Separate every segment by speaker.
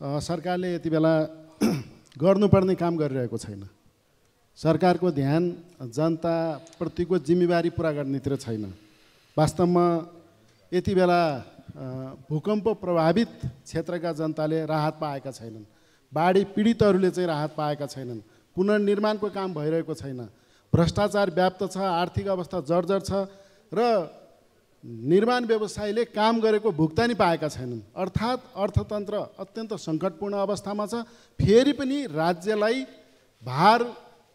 Speaker 1: सरकारले यति बेला गर्नुपर्ने काम गरिरहेको छैन। सरकारको ध्यान जनताप्रतिको जिम्मेवारी पुरा गर्नेतिर छैन। वास्तवमा यति बेला भूकम्प प्रभावित क्षेत्रका जनताले राहत पाएका छैनन्। बाढी पीडितहरूले चाहिँ राहत पाएका छैनन्। पुनर्निर्माणको काम भइरहेको छैन। भ्रष्टाचार व्याप्त छ, आर्थिक अवस्था जर्जर छ र निर्माण व्यवसायले काम गरेको भुक्तानी पाएका छैनन्। अर्थात् अर्थतन्त्र अत्यन्त सङ्कटपूर्ण अवस्थामा छ। फेरि पनि राज्यलाई भार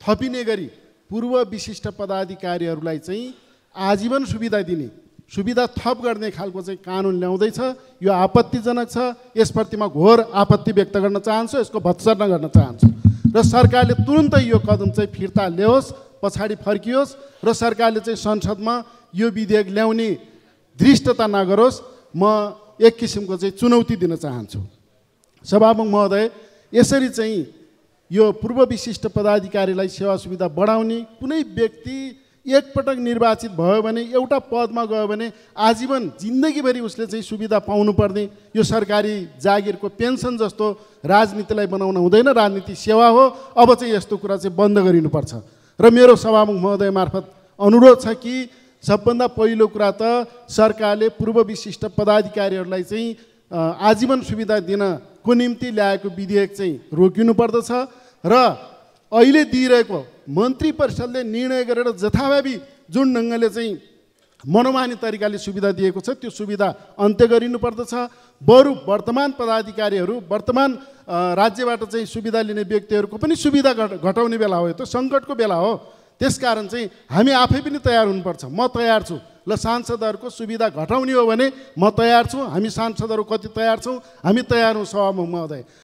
Speaker 1: थपिने गरी पूर्व विशिष्ट पदाधिकारीहरूलाई चाहिँ आजीवन सुविधा दिने, सुविधा थप गर्ने खालको चाहिँ कानुन ल्याउँदैछ। यो आपत्तिजनक छ। यसप्रतिमा घोर आपत्ति व्यक्त गर्न चाहन्छु, यसको भत्सना गर्न चाहन्छु र सरकारले तुरुन्तै यो कदम चाहिँ फिर्ता ल्याओस्, पछाडि फर्कियोस् र सरकारले चाहिँ संसदमा यो विधेयक ल्याउने धृष्टता नगरोस्। म एक किसिमको चाहिँ चुनौती दिन चाहन्छु। सभामुख महोदय, यसरी चाहिँ यो पूर्व विशिष्ट पदाधिकारीलाई सेवा सुविधा बढाउने, कुनै व्यक्ति एकपटक निर्वाचित भयो भने एउटा पदमा गयो भने आजीवन जिन्दगीभरि उसले चाहिँ सुविधा पाउनुपर्ने यो सरकारी जागिरको पेन्सन जस्तो राजनीतिलाई बनाउन हुँदैन। राजनीति सेवा हो। अब चाहिँ यस्तो कुरा चाहिँ बन्द गरिनुपर्छ र मेरो सभामुख महोदय मार्फत अनुरोध छ कि सबभन्दा पहिलो कुरा त सरकारले पूर्व विशिष्ट पदाधिकारीहरूलाई चाहिँ आजीवन सुविधा दिनको निम्ति ल्याएको विधेयक चाहिँ रोकिनु पर्दछ र अहिले दिइरहेको मन्त्री परिषदले निर्णय गरेर जथाभावी जुन ढङ्गले चाहिँ मनोमानी तरिकाले सुविधा दिएको छ त्यो सुविधा अन्त्य गरिनु पर्दछ। बरु वर्तमान पदाधिकारीहरू, वर्तमान राज्यबाट चाहिँ सुविधा लिने व्यक्तिहरूको पनि सुविधा घटाउने बेला हो। यो त सङ्कटको बेला हो। त्यसकारण चाहिँ हामी आफै पनि तयार हुनुपर्छ। म तयार छु। ल, सांसदहरूको सुविधा घटाउने हो भने म तयार छु। हामी सांसदहरू कति तयार छौँ? हामी तयार हौँ सभामुख महोदय।